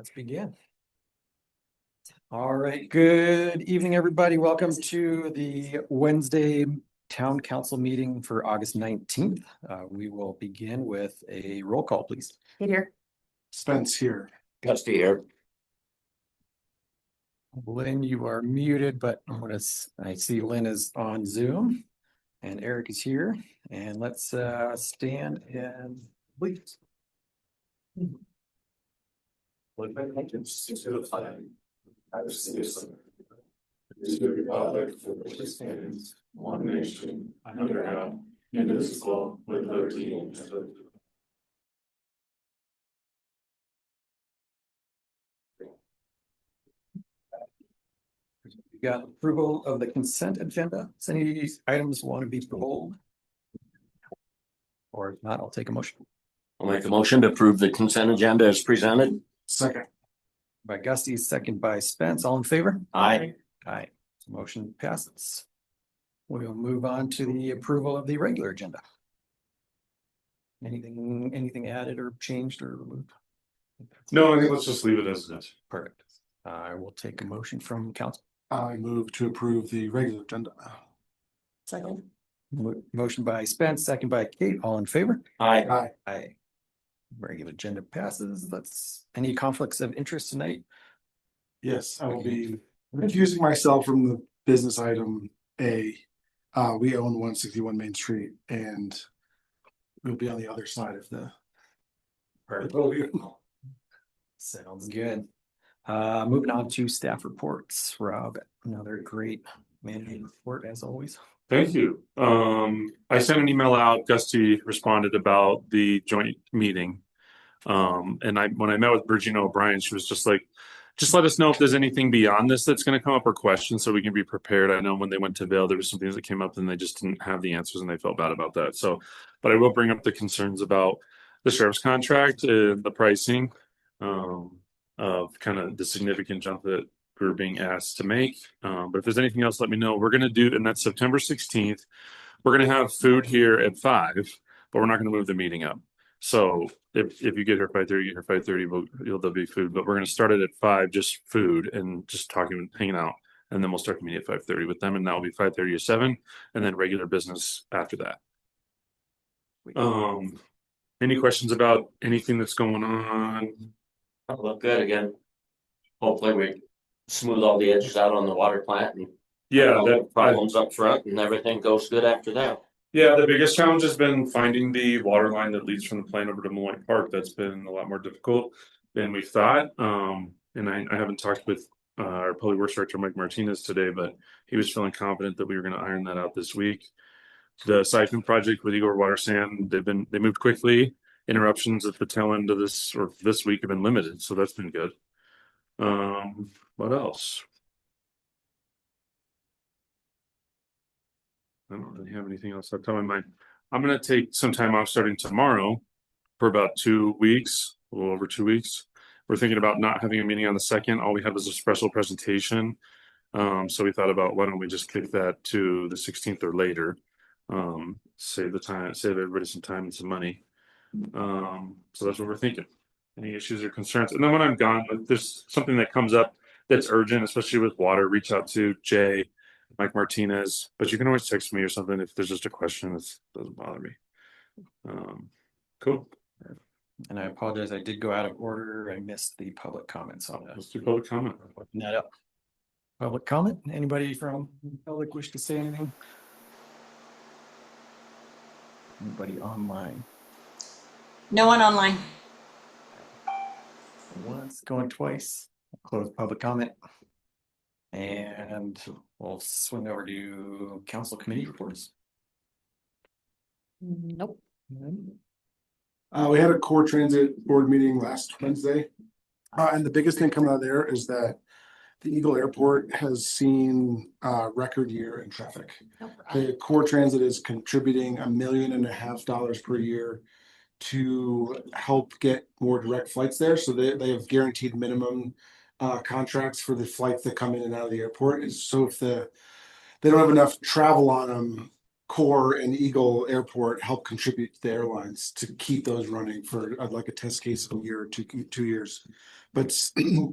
Let's begin. All right, good evening, everybody. Welcome to the Wednesday Town Council meeting for August 19th. We will begin with a roll call, please. Here. Spence here. Gusty here. Lynn, you are muted, but I see Lynn is on Zoom and Eric is here. And let's stand and please. One nation, under God, indivisible, with liberty and justice. We got approval of the consent agenda. Does any of these items want to be pulled? Or if not, I'll take a motion. I'll make a motion to approve the consent agenda as presented. Second. By Gusty, second by Spence. All in favor? Aye. Aye. Motion passes. We'll move on to the approval of the regular agenda. Anything added or changed or removed? No, I think let's just leave it as it is. Perfect. I will take a motion from council. I move to approve the regular agenda. Second. Motion by Spence, second by Kate. All in favor? Aye. Aye. Aye. Regular agenda passes. Any conflicts of interest tonight? Yes, I will be recusing myself from the business item A. We own 161 Main Street and we'll be on the other side of the podium. Sounds good. Moving on to staff reports. Rob, another great managing report as always. Thank you. I sent an email out. Gusty responded about the joint meeting. And when I met with Virginia O'Brien, she was just like, just let us know if there's anything beyond this that's going to come up or questions so we can be prepared. I know when they went to Vail, there was some things that came up and they just didn't have the answers and they felt bad about that. So, but I will bring up the concerns about the sheriff's contract and the pricing of kind of the significant jump that we're being asked to make. But if there's anything else, let me know. We're going to do, and that's September 16th. We're going to have food here at 5, but we're not going to move the meeting up. So if you get here at 5:30, get here at 5:30, there'll be food. But we're going to start it at 5, just food and just talking, hanging out, and then we'll start the meeting at 5:30 with them, and that will be 5:30 to 7, and then regular business after that. Any questions about anything that's going on? That'll look good again. Hopefully we smooth all the edges out on the water plant and Yeah, problems up front and everything goes good after that. Yeah, the biggest challenge has been finding the water line that leads from the plant over to Moline Park. That's been a lot more difficult than we thought. And I haven't talked with our public works director, Mike Martinez, today, but he was feeling confident that we were going to iron that out this week. The siphon project with Eagle Water Sand, they moved quickly. Interruptions at the tail end of this week have been limited, so that's been good. What else? I don't really have anything else off the top of my mind. I'm going to take some time off starting tomorrow for about 2 weeks, a little over 2 weeks. We're thinking about not having a meeting on the 2nd. All we have is a special presentation. So we thought about why don't we just kick that to the 16th or later. Save everybody some time and some money. So that's what we're thinking. Any issues or concerns? And then when I'm gone, if there's something that comes up that's urgent, especially with water, reach out to Jay, Mike Martinez, but you can always text me or something if there's just a question that doesn't bother me. Cool. And I apologize, I did go out of order. I missed the public comments on that. Let's do public comment. Open that up. Public comment? Anybody from the public wish to say anything? Anybody online? No one online. Once, going twice. Close public comment. And we'll swing over to council committee reports. Nope. We had a core transit board meeting last Wednesday. And the biggest thing coming out of there is that the Eagle Airport has seen a record year in traffic. The core transit is contributing $1.5 million per year to help get more direct flights there. So they have guaranteed minimum contracts for the flights that come in and out of the airport. So if they don't have enough travel on them, Core and Eagle Airport help contribute to the airlines to keep those running for like a test case of a year or 2 years. But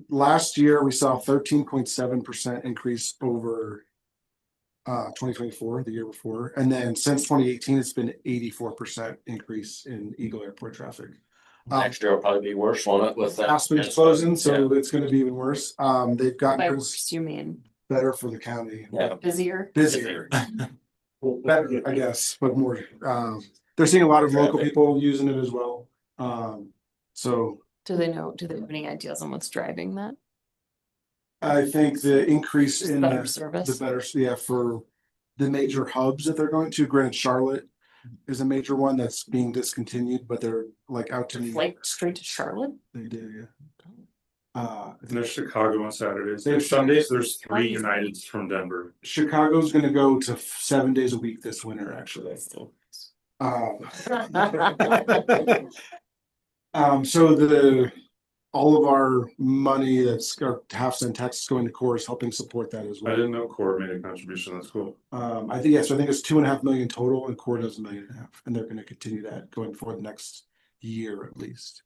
last year we saw 13.7% increase over 2024, the year before. And then since 2018, it's been 84% increase in Eagle Airport traffic. Next year will probably be worse, won't it, with that? Aspen's closing, so it's going to be even worse. They've By gotten worse, you mean better for the county. Yeah. busier? Busier. Better, I guess, but more. They're seeing a lot of local people using it as well. So Do they have any ideas on what's driving that? I think the increase Just in better the service? better, yeah, for the major hubs that they're going to. Granted, Charlotte is a major one that's being discontinued, but they're like out to Like straight to Charlotte? They do, yeah. And there's Chicago on Saturdays. There's There's Sundays, there's 3 Uniteds from Denver. Chicago's going to go to 7 days a week this winter, actually. So all of our money that's our half-cent tax is going to Core is helping support that as I well. didn't know Core made a contribution. That's cool. I think yes, I think it's 2.5 million total, and Core does 1.5 million, and they're going to continue that going for the next year at least.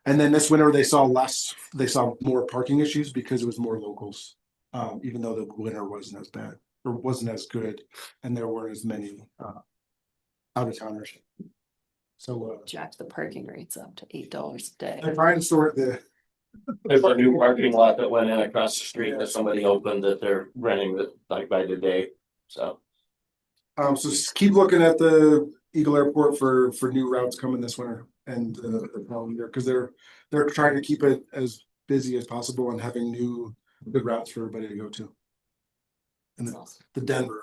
And then this winter they saw more parking issues because it was more locals, even though the winter wasn't as bad or wasn't as good, and there weren't as many out of towners. So Jacked the parking rates up to $8 a day. they're trying to sort There's a new parking lot that went in across the street that somebody opened that they're renting like by the day, so. so just keep looking at the Eagle Airport for new routes coming this winter and the following year, because they're trying to keep it as busy as possible and having new good routes for everybody to go to. And the Denver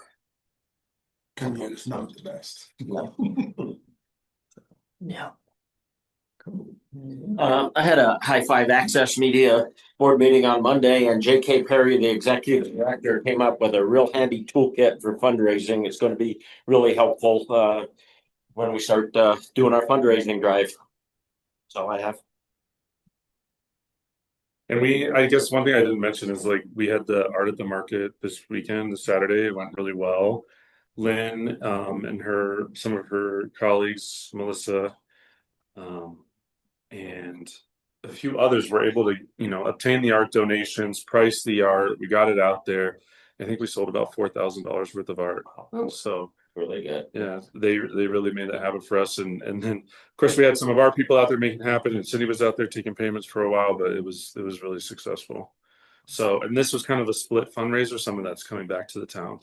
commute is not the best. No. I had a High Five Access Media board meeting on Monday, and J.K. Perry, the executive director, came up with a real handy toolkit for fundraising. It's going to be really helpful when we start doing our fundraising drive. So I have. And I guess one thing I didn't mention is like we had the art at the market this weekend, this Saturday. It went really well. Lynn and some of her colleagues, Melissa, and a few others were able to, obtain the art donations, price the art. We got it out there. I think we sold about $4,000 worth of art. So Really good. yeah, they really made that happen for us. And then of course we had some of our people out there making it happen, and Cindy was out there taking payments for a while, but it was really successful. So, and this was kind of a split fundraiser. Some of that's coming back to the town,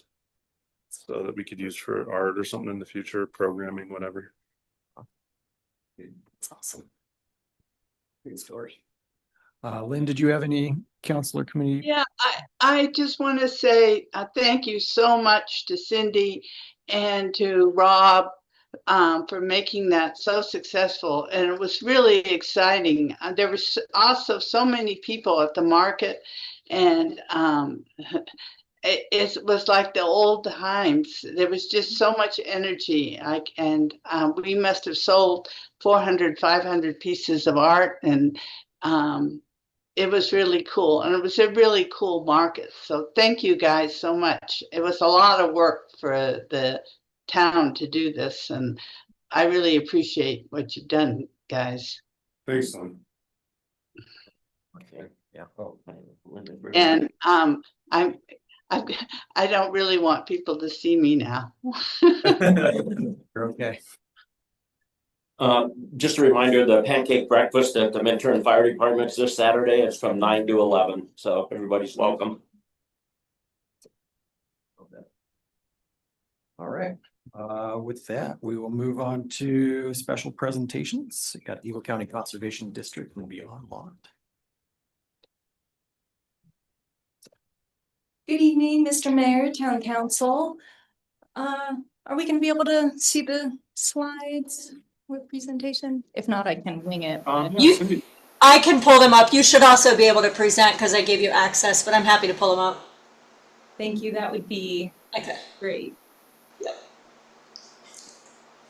so that we could use for art or something in the future, programming, whatever. That's awesome. Good story. Lynn, did you have any council or committee? Yeah, I just want to say thank you so much to Cindy and to Rob for making that so successful. And it was really exciting. There was also so many people at the market, and it was like the old times. There was just so much energy. We must have sold 400, 500 pieces of art, and it was really cool, and it was a really cool market. So thank you guys so much. It was a lot of work for the town to do this, and I really appreciate what you've done, guys. Thanks, Lynn. Okay. Yeah. And I don't really want people to see me now. You're okay. Just a reminder, the pancake breakfast at the Minturn Fire Department is this Saturday. It's from 9 to 11, so everybody's welcome. All right. With that, we will move on to special presentations. We got Eagle County Conservation District will be online. Good evening, Mr. Mayor, Town Council. Are we going to be able to see the slides with presentation? If not, I can wing it. I can pull them up. You should also be able to present because I gave you access, but I'm happy to pull them up. Thank you. That would be Okay. great. Yep.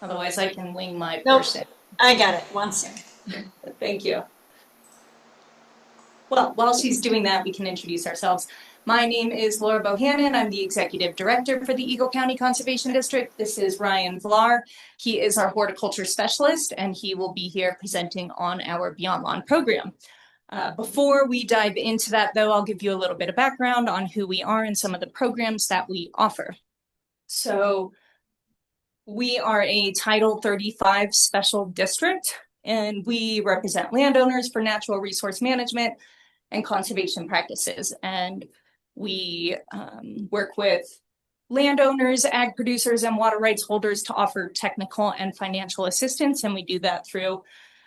Otherwise, I can wing my Nope. portion. I got it. One second. Thank you. Well, while she's doing that, we can introduce ourselves. My name is Laura Bohannon. I'm the Executive Director for the Eagle County Conservation District. This is Ryan Vlar. He is our horticulture specialist, and he will be here presenting on our Beyond Lawn program. Before we dive into that, though, I'll give you a little bit of background on who we are and some of the programs that we offer. So we are a Title 35 special district, and we represent landowners for natural resource management and conservation practices. And we work with landowners, ag producers, and water rights holders to offer technical and financial assistance. And we do that through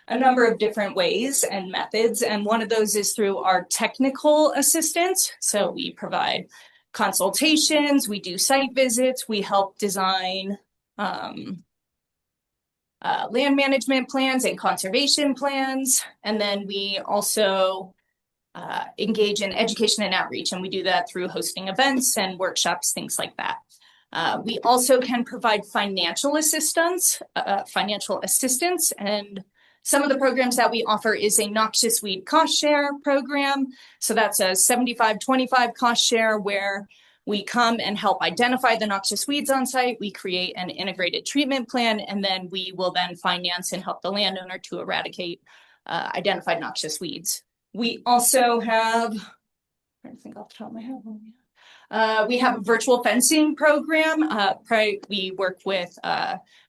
a number of different ways and methods. And one of those is through our technical assistance. So we provide consultations, we do site visits, we help design land management plans and conservation plans. And then we also engage in education and outreach, and we do that through hosting events and workshops, things like that. We also can provide financial assistance, and some of the programs that we offer is a noxious weed cost share program. So that's a 75-25 cost share where we come and help identify the noxious weeds on site. We create an integrated treatment plan, and then we will then finance and help the landowner to eradicate identified noxious weeds. We also have, I think off the top of my head, we have a virtual fencing program. We work with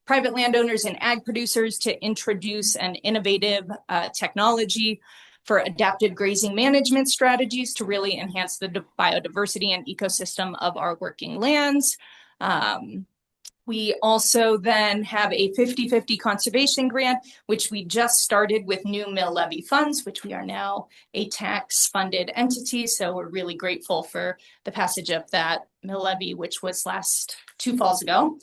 private landowners and ag producers to introduce an innovative technology for adapted grazing management strategies to really enhance the biodiversity and ecosystem of our working lands. We also then have a 50-50 conservation grant, which we just started with new mill levy funds, which we are now a tax-funded entity. So we're really grateful for the passage of that mill levy, which was last 2 falls ago.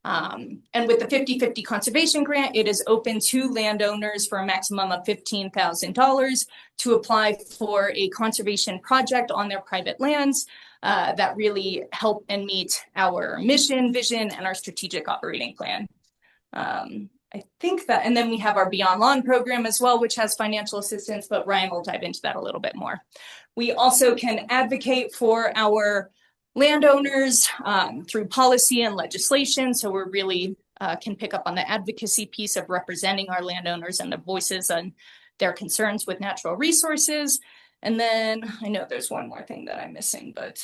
And with the 50-50 conservation grant, it is open to landowners for a maximum of $15,000 to apply for a conservation project on their private lands that really help and meet our mission, vision, and our strategic operating plan. I think that, and then we have our Beyond Lawn program as well, which has financial assistance, but Ryan will dive into that a little bit more. We also can advocate for our landowners through policy and legislation. So we're really can pick up on the advocacy piece of representing our landowners and their voices and their concerns with natural resources. And then I know there's one more thing that I'm missing, but.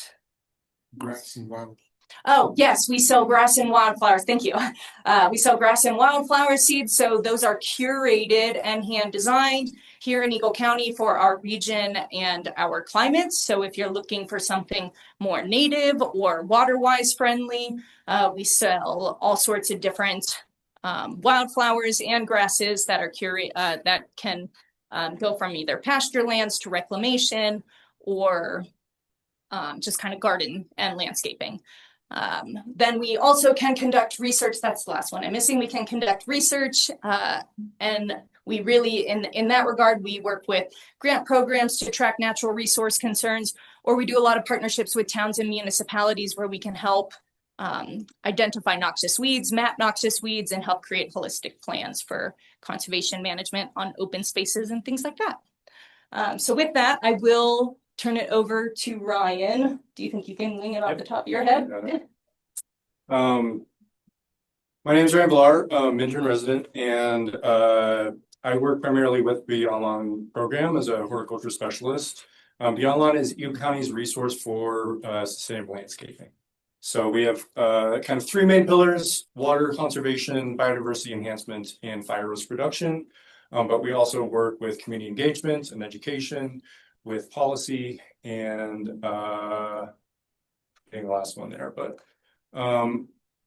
Grass and wild. Oh, yes, we sell grass and wildflowers. Thank you. We sell grass and wildflower seeds. So those are curated and hand designed here in Eagle County for our region and our climate. So if you're looking for something more native or water-wise friendly, we sell all sorts of different wildflowers and grasses that are that can go from either pasture lands to reclamation or just kind of garden and landscaping. Then we also can conduct research. That's the last one I'm missing. We can conduct research and we really, in that regard, we work with grant programs to track natural resource concerns, or we do a lot of partnerships with towns and municipalities where we can help identify noxious weeds, map noxious weeds, and help create holistic plans for conservation management on open spaces and things like that. So with that, I will turn it over to Ryan. Do you think you can wing it off the top of your head? My name is Ryan Vlar, intern resident, and I work primarily with Beyond Lawn program as a horticulture specialist. Beyond Lawn is Eagle County's resource for sustainable landscaping. So we have kind of 3 main pillars: water conservation, biodiversity enhancement, and fire risk reduction. But we also work with community engagement and education, with policy, and getting the last one there. But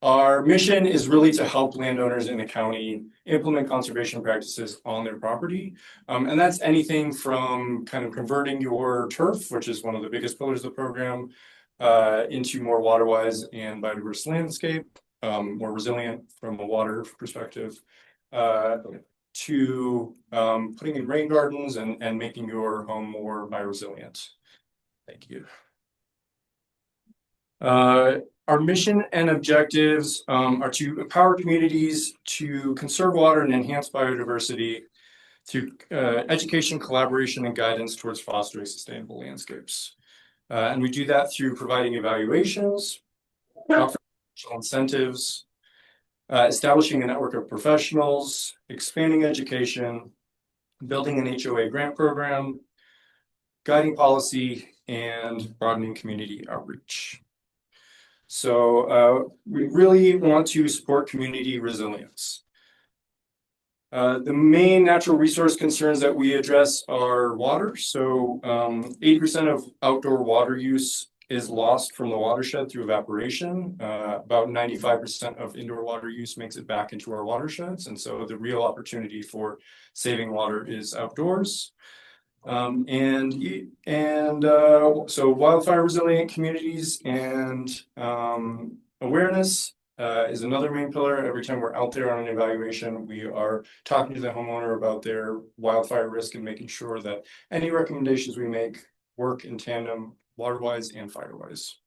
our mission is really to help landowners in the county implement conservation practices on their property. And that's anything from kind of converting your turf, which is one of the biggest pillars of the program, into more water-wise and biodiverse landscape, more resilient from a water perspective, to putting in rain gardens and making your home more bioresilient. Thank you. Our mission and objectives are to empower communities to conserve water and enhance biodiversity through education, collaboration, and guidance towards fostering sustainable landscapes. And we do that through providing evaluations, offering incentives, establishing a network of professionals, expanding education, building an HOA grant program, guiding policy, and broadening community outreach. So we really want to support community resilience. The main natural resource concerns that we address are water. So 80% of outdoor water use is lost from the watershed through evaporation. About 95% of indoor water use makes it back into our watersheds. And so the real opportunity for saving water is outdoors. So wildfire resilient communities and awareness is another main pillar. Every time we're out there on an evaluation, we are talking to the homeowner about their wildfire risk and making sure that any recommendations we make work in tandem, water-wise and fire-wise.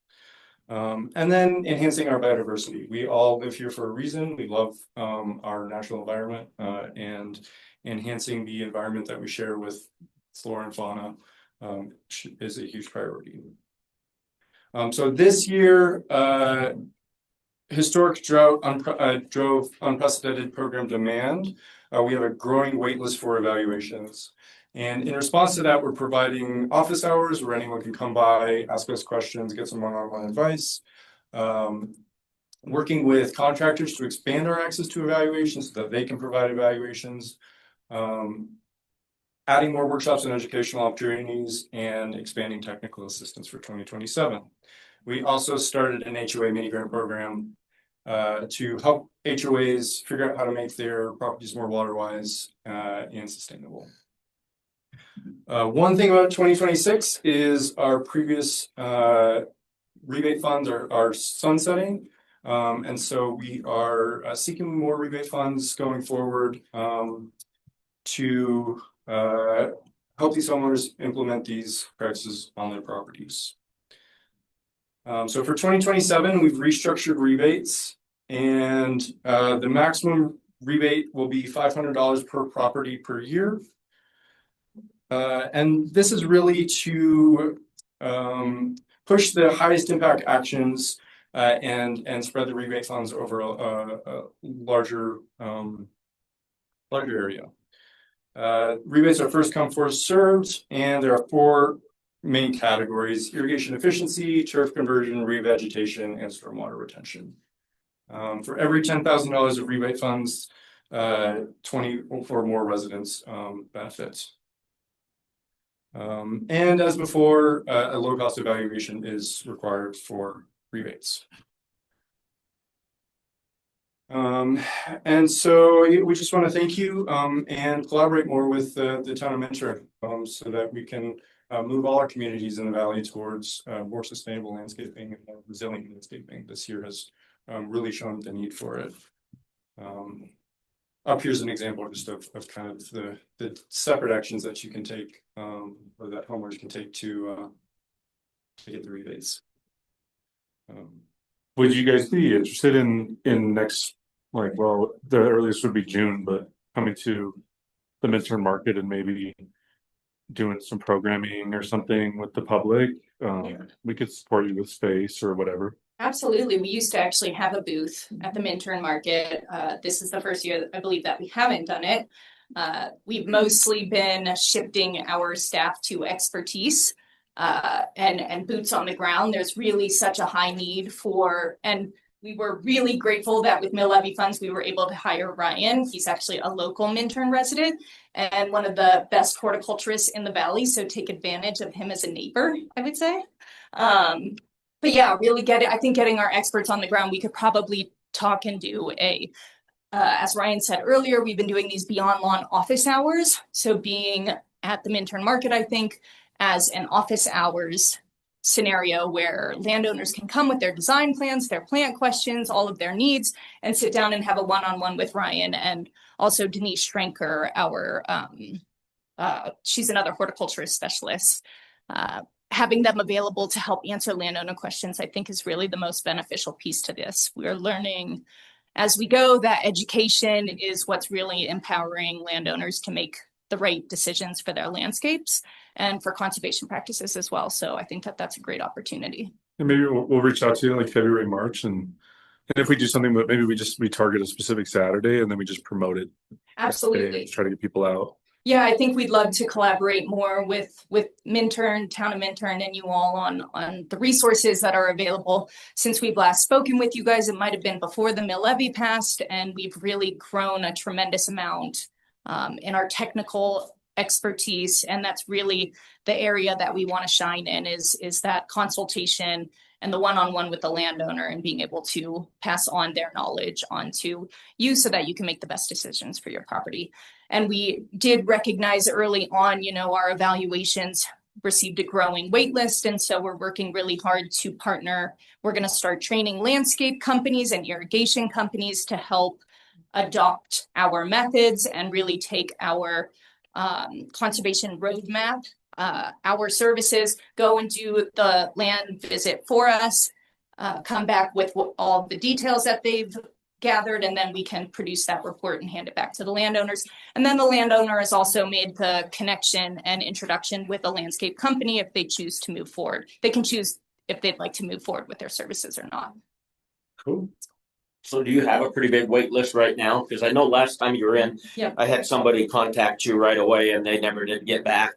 And then enhancing our biodiversity. We all live here for a reason. We love our natural environment and enhancing the environment that we share with flora and fauna is a huge priority. So this year, historic drought drove unprecedented program demand. We have a growing wait list for evaluations. And in response to that, we're providing office hours where anyone can come by, ask us questions, get some one-on-one advice. Working with contractors to expand our access to evaluations so that they can provide evaluations. Adding more workshops and educational opportunities, and expanding technical assistance for 2027. We also started an HOA mini grant program to help HOAs figure out how to make their properties more water-wise and sustainable. One thing about 2026 is our previous rebate funds are sunsetting. And so we are seeking more rebate funds going forward to help these homeowners implement these practices on their properties. So for 2027, we've restructured rebates, and the maximum rebate will be $500 per property per year. And this is really to push the highest impact actions and spread the rebate funds over a larger area. Rebates are first come, first served, and there are 4 main categories: irrigation efficiency, turf conversion, revegetation, and stormwater retention. For every $10,000 of rebate funds, 20 or more residents benefit. And as before, a low cost evaluation is required for rebates. And so we just want to thank you and collaborate more with the town of Minturn so that we can move all our communities in the valley towards more sustainable landscaping and more resilient landscaping. This year has really shown the need for it. Up here's an example just of kind of the separate actions that you can take or that homeowners can take to get the rebates. Would you guys be interested in next, like, well, the earliest would be June, but coming to the Minturn market and maybe doing some programming or something with the public? We could support you with space or whatever. Absolutely. We used to actually have a booth at the Minturn market. This is the first year, I believe, that we haven't done it. We've mostly been shifting our staff to expertise and boots on the ground. There's really such a high need for, and we were really grateful that with mill levy funds, we were able to hire Ryan. He's actually a local Minturn resident and one of the best horticulturists in the valley. So take advantage of him as a neighbor, I would say. But yeah, really I think getting our experts on the ground, we could probably talk and do as Ryan said earlier, we've been doing these beyond lawn office hours. So being at the Minturn market, I think, as an office hours scenario where landowners can come with their design plans, their plant questions, all of their needs, and sit down and have a one-on-one with Ryan and also Denise Strenker, she's another horticulturist specialist. Having them available to help answer landowner questions, I think, is really the most beneficial piece to this. We're learning as we go that education is what's really empowering landowners to make the right decisions for their landscapes and for conservation practices as well. So I think that that's a great opportunity. And maybe we'll reach out to you like February, March, and if we do something, but maybe we target a specific Saturday and then we just promote it. Absolutely. Try to get people out. Yeah, I think we'd love to collaborate more with Minturn, Town of Minturn, and you all on the resources that are available. Since we've last spoken with you guys, it might have been before the mill levy passed, and we've really grown a tremendous amount in our technical expertise, and that's really the area that we want to shine in is that consultation and the one-on-one with the landowner and being able to pass on their knowledge onto you so that you can make the best decisions for your property. And we did recognize early on, our evaluations received a growing wait list. And so we're working really hard to partner. We're going to start training landscape companies and irrigation companies to help adopt our methods and really take our conservation roadmap, our services, go and do the land visit for us, come back with all the details that they've gathered, and then we can produce that report and hand it back to the landowners. And then the landowner has also made the connection and introduction with a landscape company if they choose to move forward. They can choose if they'd like to move forward with their services or not. Cool. So do you have a pretty big wait list right now? Because I know last time you were in, Yep. I had somebody contact you right away and they never did get back.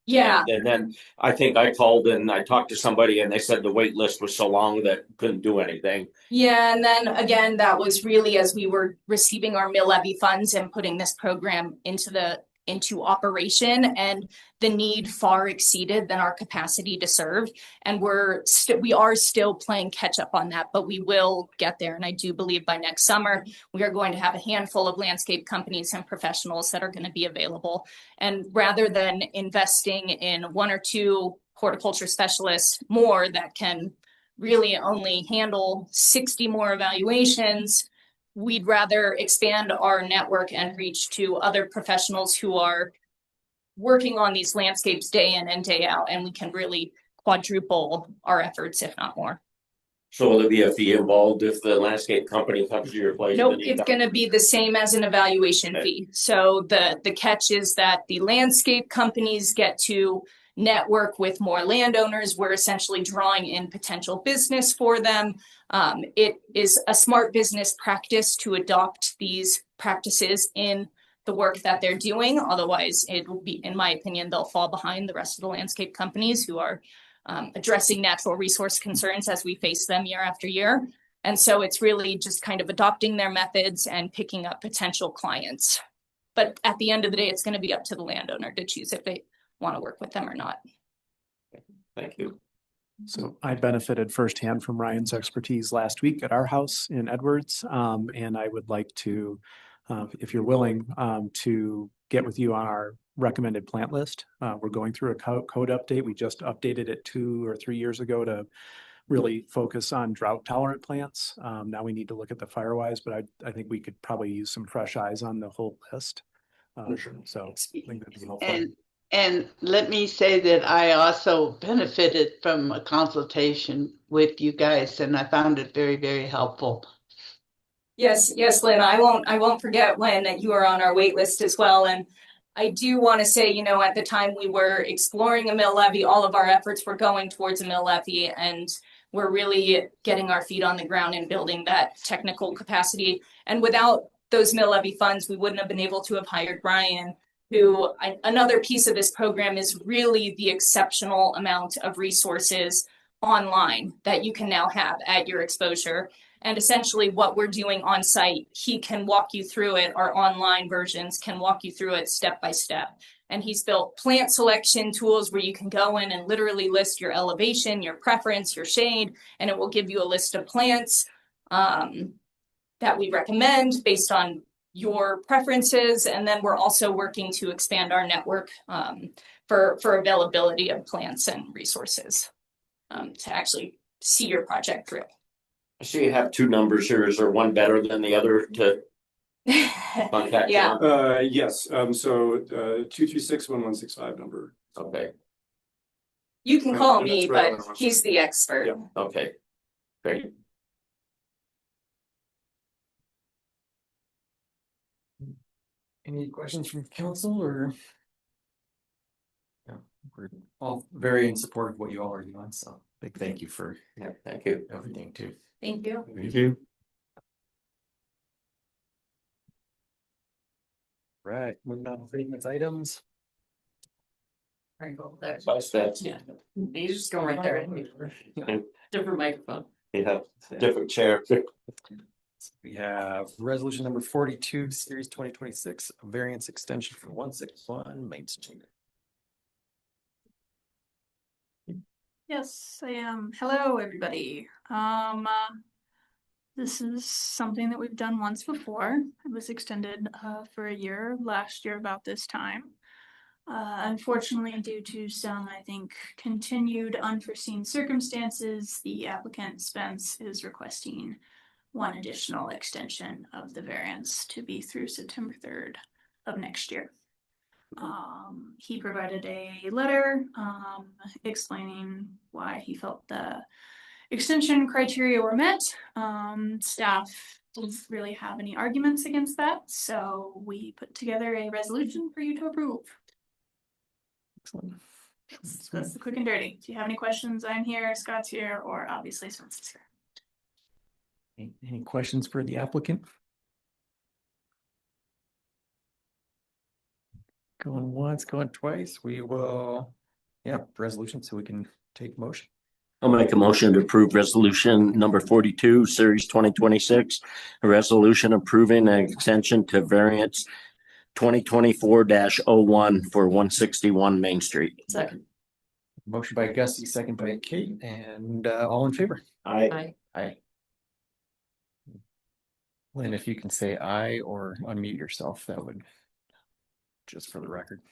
Yeah. And then I think I called and I talked to somebody and they said the wait list was so long that couldn't do anything. Yeah, and then again, that was really as we were receiving our mill levy funds and putting this program into operation, and the need far exceeded than our capacity to serve. And we are still playing catch up on that, but we will get there. And I do believe by next summer, we are going to have a handful of landscape companies and professionals that are going to be available. And rather than investing in one or two horticulture specialists more that can really only handle 60 more evaluations, we'd rather expand our network and reach to other professionals who are working on these landscapes day in and day out, and we can really quadruple our efforts, if not more. So will there be a fee involved if the landscape company comes to your place? Nope, it's going to be the same as an evaluation fee. So the catch is that the landscape companies get to network with more landowners. We're essentially drawing in potential business for them. It is a smart business practice to adopt these practices in the work that they're doing. Otherwise, it will be, in my opinion, they'll fall behind the rest of the landscape companies who are addressing natural resource concerns as we face them year after year. And so it's really just kind of adopting their methods and picking up potential clients. But at the end of the day, it's going to be up to the landowner to choose if they want to work with them or not. Thank you. So I benefited firsthand from Ryan's expertise last week at our house in Edwards. And I would like to, if you're willing, to get with you on our recommended plant list. We're going through a code update. We just updated it 2 or 3 years ago to really focus on drought tolerant plants. Now we need to look at the Firewise, but I think we could probably use some fresh eyes on the whole list. So I think that'd be helpful. And let me say that I also benefited from a consultation with you guys, and I found it very, very helpful. Yes, Lynn, I won't forget when you were on our wait list as well. And I do want to say, at the time we were exploring a mill levy, all of our efforts were going towards a mill levy, and we're really getting our feet on the ground and building that technical capacity. And without those mill levy funds, we wouldn't have been able to have hired Brian, who another piece of this program is really the exceptional amount of resources online that you can now have at your exposure. And essentially what we're doing on site, he can walk you through it. Our online versions can walk you through it step by step. And he's built plant selection tools where you can go in and literally list your elevation, your preference, your shade, and it will give you a list of plants that we recommend based on your preferences. And then we're also working to expand our network for availability of plants and resources to actually see your project through. I see you have 2 numbers here. Is there one better than the other to contact? Yeah. Yes, so 236-1165 number. Okay, You can call And me, that's right on but our he's the expert. Yep. okay, great. Any questions from council or? Yeah, we're all very in support of what you all are doing, so big thank you for Yeah, thank you. everything too. Thank you. Thank you. Right, moving on to maintenance items. Right, go there. Bus steps. Yeah, you just go right there. Different microphone. Yeah, different chair. We have resolution number 42, series 2026, variance extension for 161 Main Street. Yes, I am. Hello, everybody. This is something that we've done once before. It was extended for a year last year about this time. Unfortunately, due to some, I think, continued unforeseen circumstances, the applicant Spence is requesting one additional extension of the variance to be through September 3rd of next year. He provided a letter explaining why he felt the extension criteria were met. Staff didn't really have any arguments against that, so we put together a resolution for you to approve. Excellent. That's the quick and dirty. If you have any questions, I'm here, Scott's here, or obviously Spence is here. Any questions for the applicant? Going once, going twice, we will, yeah, resolution so we can take motion. I'll make a motion to approve resolution number 42, series 2026. A resolution approving an extension to variance 2024-01 for 161 Main Street. Second. Motion by Gussie, second by Kate, and all in favor? Aye. Aye. Lynn, if you can say aye or unmute yourself, that would, just for the record.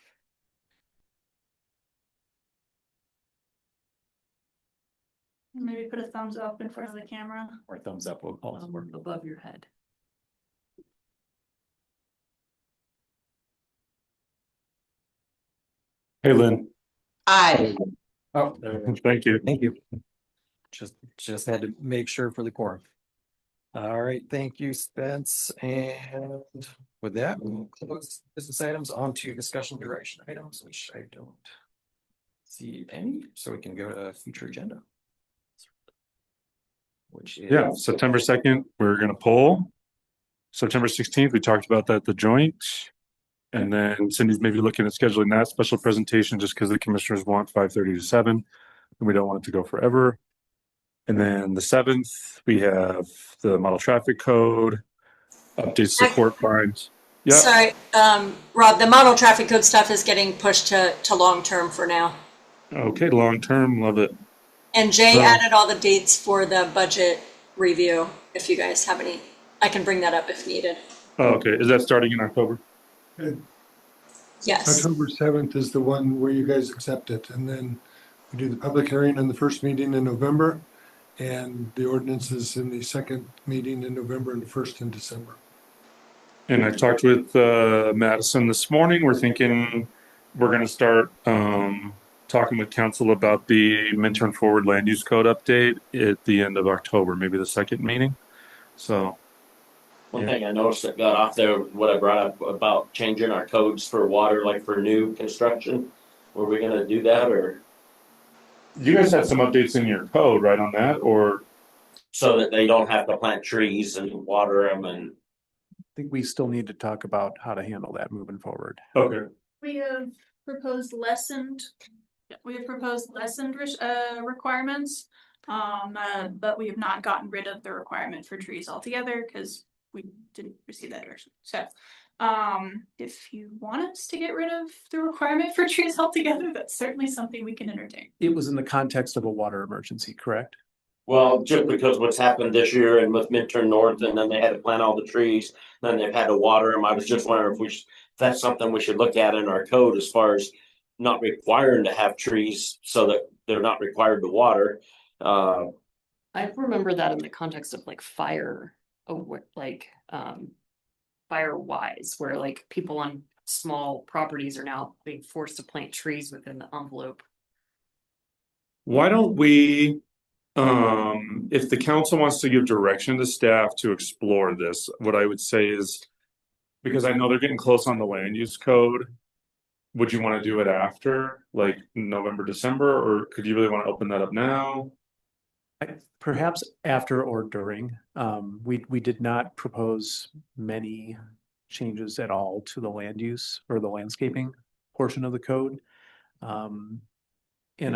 Maybe put a thumbs up in front of the camera. Or thumbs up will also work. Above your head. Hey, Lynn. Aye. Oh, Thank you. thank you. Just had to make sure for the quorum. All right, thank you, Spence. And with that, we'll close business items onto discussion direction items, which I don't see any, so we can go to future agenda. Which is. Yeah, September 2nd, we're gonna poll. September 16th, we talked about that, the joint. And then Cindy's maybe looking at scheduling that special presentation just because the commissioners want 5:30 to 7. And we don't want it to go forever. And then the 7th, we have the model traffic code, updates to court fines. Yeah, Sorry, Rob, the model traffic code stuff is getting pushed to long-term for now. okay, long term, love it. And Jay So- added all the dates for the budget review, if you guys have any. I can bring that up if needed. Oh, okay, is that starting in October? Yes. October 7th is the one where you guys accept it, and then we do the public hearing in the first meeting in November, and the ordinances in the second meeting in November and the first in December. And I talked with Madison this morning. We're thinking we're going to start talking with council about the Minturn Forward Land Use Code update at the end of October, maybe the second meeting. So, One thing I noticed that got off there, what I brought up about changing our codes for water, like for new construction. Were we gonna do that or you guys had some updates in your code, right, on that, or? so that they don't have to plant trees and water them and? I think we still need to talk about how to handle that moving forward. Okay. We have proposed lessened requirements. But we have not gotten rid of the requirement for trees altogether because we didn't receive that direction. So if you want us to get rid of the requirement for trees altogether, that's certainly something we can entertain. It was in the context of a water emergency, correct? Well, just because what's happened this year and with Minturn North and then they had to plant all the trees, then they've had to water them. I was just wondering if that's something we should look at in our code as far as not requiring to have trees so that they're not required to water. I remember that in the context of like fire wise, where like people on small properties are now being forced to plant trees within the envelope. Why don't we, if the council wants to give direction to staff to explore this, what I would say is because I know they're getting close on the land use code. Would you want to do it after, like November, December, or could you really want to open that up now? Perhaps after or during. We did not propose many changes at all to the land use or the landscaping portion of the code. And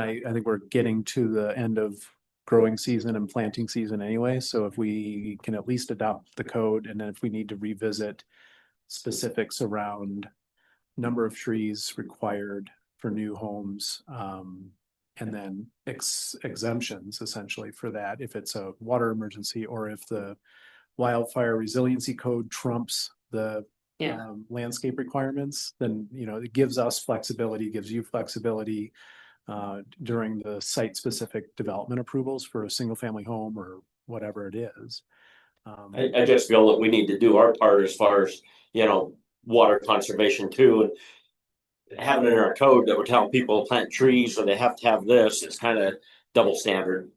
I think we're getting to the end of growing season and planting season anyway. So if we can at least adopt the code, and then if we need to revisit specifics around number of trees required for new homes, and then exemptions essentially for that, if it's a water emergency or if the wildfire resiliency code trumps the landscape requirements, then, you know, it gives us flexibility, gives you flexibility during the site-specific development approvals for a single-family home or whatever it is. I just feel that we need to do our part as far as, you know, water conservation too. And having it in our code that we're telling people to plant trees or they have to have this, it's kind of double standard.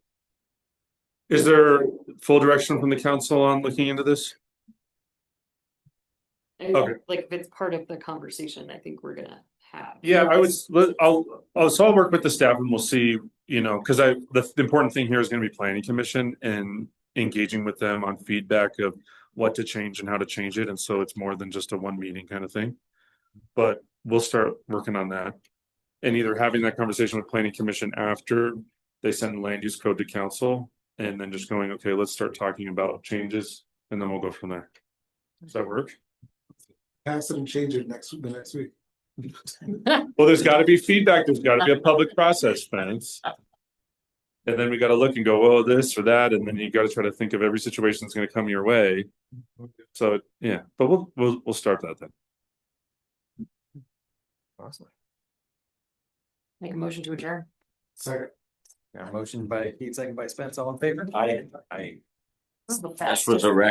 Is there full direction from the council on looking into this? Okay. Like if it's part of the conversation, I think we're gonna have. Yeah, I'll work with the staff and we'll see, you know, because the important thing here is going to be planning commission and engaging with them on feedback of what to change and how to change it. And so it's more than just a one meeting kind of thing. But we'll start working on that. And either having that conversation with planning commission after they send the land use code to council, and then just going, okay, let's start talking about changes, and then we'll go from there. Does that work? Pass it and change it the next week. Well, there's got to be feedback. There's got to be a public process, Spence. And then we got to look and go, well, this or that, and then you got to try to think of every situation that's going to come your way. So yeah, but we'll start that then. Awesome. Make a motion to adjourn. Second. Got a motion by Pete, second by Spence, all in favor? Aye. Aye. This is the That's for the record.